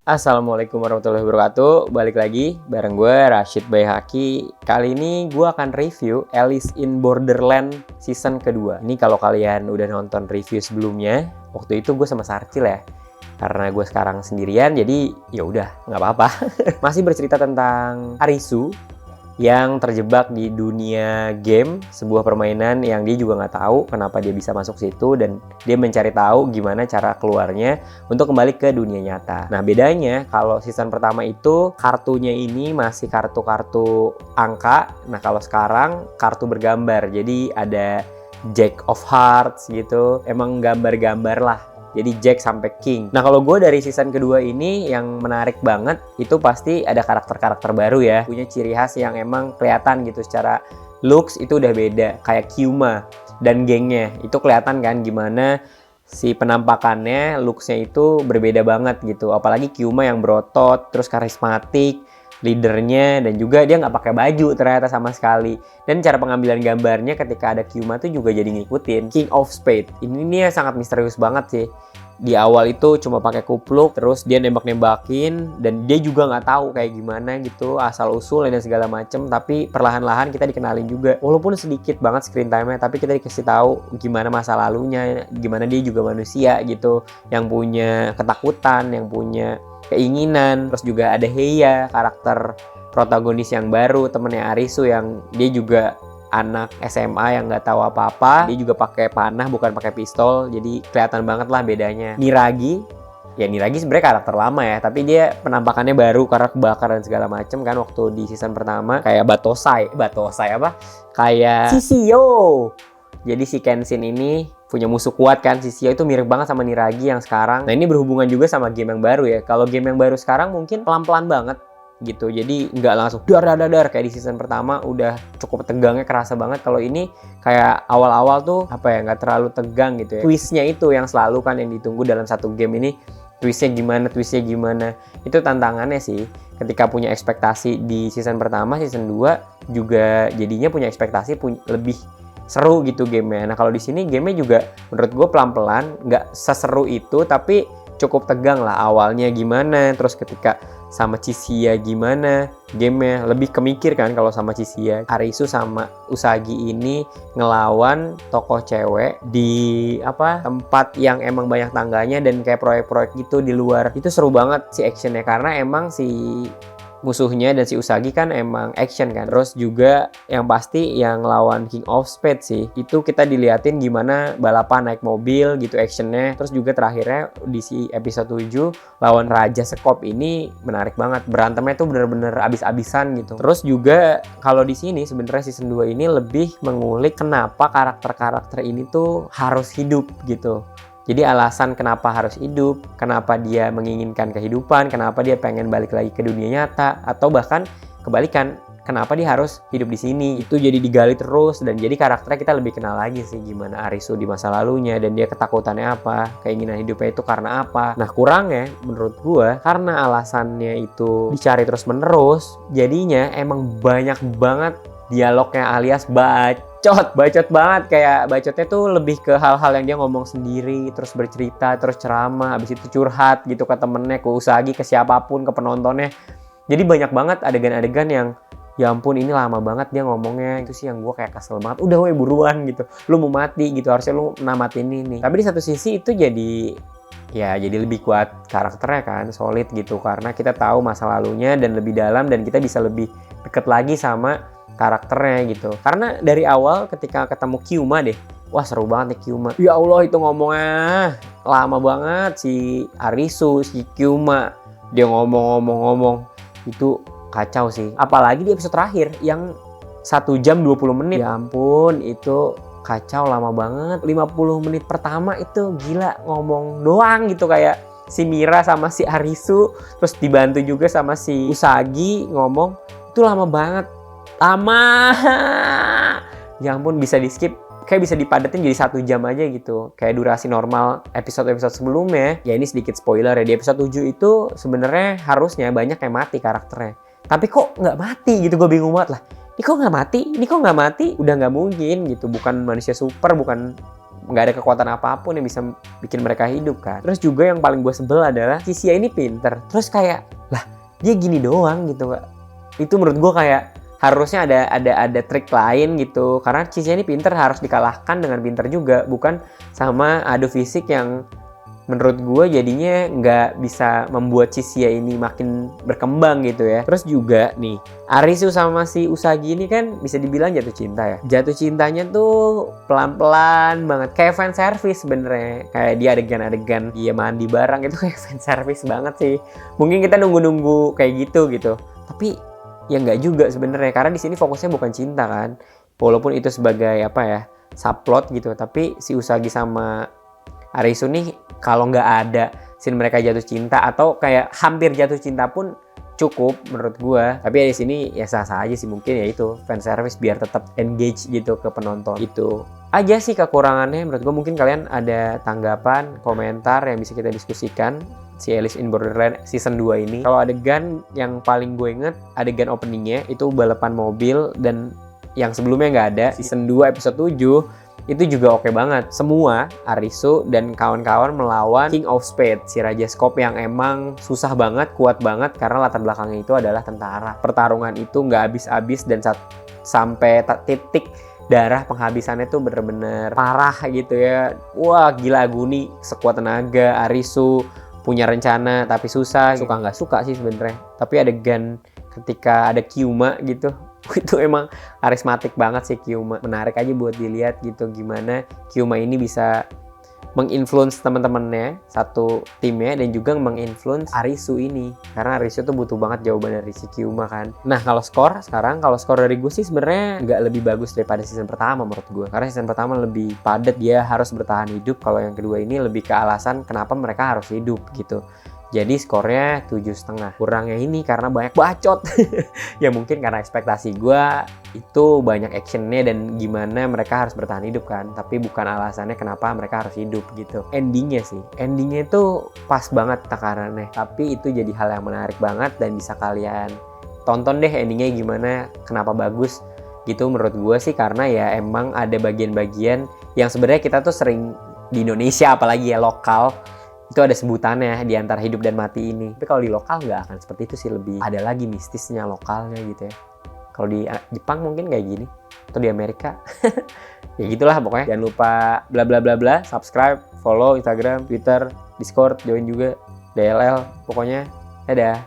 Assalamualaikum warahmatullahi wabarakatuh. Balik lagi bareng gue Rashid Baihaqi. Kali ini gue akan review Alice in Borderland season kedua. Ini kalau kalian udah nonton review sebelumnya, waktu itu gue sama Sarcil ya. Karena gue sekarang sendirian, jadi ya udah nggak apa-apa. Masih bercerita tentang Arisu yang terjebak di dunia game, sebuah permainan yang dia juga nggak tahu kenapa dia bisa masuk situ, dan dia mencari tahu gimana cara keluarnya untuk kembali ke dunia nyata. Nah, bedanya kalau season pertama itu kartunya ini masih kartu-kartu angka. Nah, kalau sekarang kartu bergambar, jadi ada Jack of Hearts gitu, emang gambar-gambar lah. Jadi Jack sampai King. Nah, kalau gue dari season kedua ini yang menarik banget itu pasti ada karakter-karakter baru ya. Punya ciri khas yang emang kelihatan gitu secara looks itu udah beda. Kayak Kyuma dan gengnya. Itu kelihatan kan gimana si penampakannya, looksnya itu berbeda banget gitu. Apalagi Kyuma yang berotot, terus karismatik, leadernya, dan juga dia nggak pakai baju ternyata sama sekali. Dan cara pengambilan gambarnya ketika ada Kyuma tuh juga jadi ngikutin King of Spades. Ini nih sangat misterius banget sih. Di awal itu cuma pakai kupluk, terus dia nembak-nembakin, dan dia juga nggak tahu kayak gimana gitu, asal usul dan segala macem. Tapi perlahan-lahan kita dikenalin juga, walaupun sedikit banget screen time-nya, tapi kita dikasih tahu gimana masa lalunya, gimana dia juga manusia gitu, yang punya ketakutan, yang punya keinginan. Terus juga ada Heya, karakter protagonis yang baru, temennya Arisu yang dia juga anak SMA yang nggak tahu apa-apa. Dia juga pakai panah bukan pakai pistol, jadi kelihatan banget lah bedanya. Niragi sebenarnya karakter lama ya, tapi dia penampakannya baru karena kebakar dan segala macem kan waktu di season pertama. Kayak Batosai apa? Kayak Shishio. Jadi si Kenshin ini punya musuh kuat kan, Shishio itu mirip banget sama Niragi yang sekarang. Nah, ini berhubungan juga sama game yang baru ya. Kalau game yang baru sekarang mungkin pelan-pelan banget gitu, jadi nggak langsung dar kayak di season pertama, udah cukup tegangnya kerasa banget. Kalau ini kayak awal-awal tuh apa ya, nggak terlalu tegang gitu ya. Twistnya itu yang selalu kan yang ditunggu dalam satu game ini, twistnya gimana, itu tantangannya sih. Ketika punya ekspektasi di season pertama, season 2 juga jadinya punya ekspektasi lebih seru gitu gamenya. Nah, kalau di sini gamenya juga menurut gue pelan-pelan, nggak seseru itu, tapi cukup tegang lah awalnya gimana, terus ketika sama Chishia gimana gamenya, lebih kemikir kan. Kalau sama Chishia, Arisu sama Usagi ini ngelawan tokoh cewek di tempat yang emang banyak tangganya dan kayak proyek-proyek gitu di luar. Itu seru banget si actionnya, karena emang si musuhnya dan si Usagi kan emang action kan. Terus juga yang pasti yang lawan King of Spades sih, itu kita diliatin gimana balapan naik mobil gitu actionnya. Terus juga terakhirnya di si episode 7 lawan Raja Sekop ini menarik banget. Berantemnya tuh bener-bener abis-abisan gitu. Terus juga kalau di sini sebenarnya season 2 ini lebih mengulik kenapa karakter-karakter ini tuh harus hidup gitu. Jadi alasan kenapa harus hidup, kenapa dia menginginkan kehidupan, kenapa dia pengen balik lagi ke dunia nyata, atau bahkan kebalikan, kenapa dia harus hidup di sini. Itu jadi digali terus, dan jadi karakternya kita lebih kenal lagi sih gimana Arisu di masa lalunya, dan dia ketakutannya apa, keinginan hidupnya itu karena apa. Nah, kurangnya menurut gue karena alasannya itu dicari terus menerus, jadinya emang banyak banget dialognya alias bacot banget. Kayak bacotnya tuh lebih ke hal-hal yang dia ngomong sendiri, terus bercerita, terus ceramah, habis itu curhat gitu ke temennya, ke Usagi, ke siapapun, ke penontonnya. Jadi banyak banget adegan-adegan yang ya ampun ini lama banget dia ngomongnya. Itu sih yang gue kayak kesel banget. Udah weh buruan gitu, lu mau mati gitu, harusnya lu namatin ini. Tapi di satu sisi itu jadi lebih kuat karakternya kan, solid gitu, karena kita tahu masa lalunya dan lebih dalam, dan kita bisa lebih deket lagi sama karakternya gitu. Karena dari awal ketika ketemu Kyuma deh, wah seru banget nih Kyuma. Ya Allah, itu ngomongnya lama banget si Arisu, si Kyuma. Dia ngomong itu kacau sih. Apalagi di episode terakhir yang 1 jam 20 menit. Ya ampun, itu kacau, lama banget. 50 menit pertama itu gila ngomong doang gitu, kayak si Mira sama si Arisu, terus dibantu juga sama si Usagi ngomong. Itu lama banget. Ya ampun, bisa di skip, kayak bisa dipadatin jadi 1 jam aja gitu, kayak durasi normal episode-episode sebelumnya. Ya ini sedikit spoiler ya, di episode 7 itu sebenarnya harusnya banyak yang mati karakternya, tapi kok nggak mati gitu. Gue bingung banget lah, ini kok nggak mati, udah nggak mungkin gitu, bukan manusia super, bukan nggak ada kekuatan apapun yang bisa bikin mereka hidup kan. Terus juga yang paling gue sebel adalah si Sia ini pinter, terus kayak lah dia gini doang gitu Kak. Itu menurut gue kayak harusnya ada trik lain gitu, karena si Sia ini pinter harus dikalahkan dengan pinter juga, bukan sama adu fisik yang menurut gue jadinya nggak bisa membuat si Sia ini makin berkembang gitu ya. Terus juga nih, Arisu sama si Usagi ini kan bisa dibilang jatuh cinta ya. Jatuh cintanya tuh pelan-pelan banget, kayak fan service sebenarnya. Kayak dia adegan-adegan dia mandi bareng itu kayak fan service banget sih. Mungkin kita nunggu-nunggu kayak gitu. Tapi ya nggak juga sebenarnya, karena di sini fokusnya bukan cinta kan. Walaupun itu sebagai apa ya, subplot gitu. Tapi si Usagi sama Arisu nih kalau nggak ada scene mereka jatuh cinta atau kayak hampir jatuh cinta pun cukup menurut gua. Tapi ya di sini ya sah-sah aja sih, mungkin ya itu fan service biar tetap engage gitu ke penonton. Itu aja sih kekurangannya menurut gua. Mungkin kalian ada tanggapan, komentar yang bisa kita diskusikan si Alice in Borderland season 2 ini. Kalau adegan yang paling gue inget adegan openingnya itu balapan mobil, dan yang sebelumnya nggak ada, season 2 episode 7 itu juga oke banget. Semua Arisu dan kawan-kawan melawan King of Spades, si Raja Skop yang emang susah banget, kuat banget karena latar belakangnya itu adalah tentara. Pertarungan itu nggak habis-habis dan sampai titik darah penghabisannya tuh bener-bener parah gitu ya. Wah gila, Aguni sekuat tenaga, Arisu punya rencana tapi susah. Suka nggak suka sih sebenarnya. Tapi adegan ketika ada Kyuma gitu, itu emang karismatik banget sih Kyuma. Menarik aja buat dilihat gitu gimana Kyuma ini bisa menginfluence teman-temannya satu timnya dan juga menginfluence Arisu ini, karena Arisu tuh butuh banget jawaban dari si Kyuma kan. Nah kalau skor sekarang, kalau skor dari gue sih sebenarnya nggak lebih bagus daripada season pertama menurut gue, karena season pertama lebih padat, dia harus bertahan hidup. Kalau yang kedua ini lebih ke alasan kenapa mereka harus hidup gitu. Jadi skornya 7,5. Kurangnya ini karena banyak bacot. Ya mungkin karena ekspektasi gue itu banyak actionnya dan gimana mereka harus bertahan hidup kan. Tapi bukan alasannya kenapa mereka harus hidup gitu. Endingnya sih, endingnya itu pas banget takarannya. Tapi itu jadi hal yang menarik banget dan bisa kalian tonton deh endingnya gimana, kenapa bagus gitu menurut gue sih. Karena ya emang ada bagian-bagian yang sebenarnya kita tuh sering di Indonesia apalagi ya lokal, itu ada sebutannya di antara hidup dan mati ini. Tapi kalau di lokal nggak akan seperti itu sih, lebih ada lagi mistisnya lokalnya gitu ya. Kalau di Jepang mungkin kayak gini, atau di Amerika ya gitulah pokoknya. Jangan lupa bla bla bla bla, subscribe, follow Instagram, Twitter, Discord, join juga DLL, pokoknya dadah.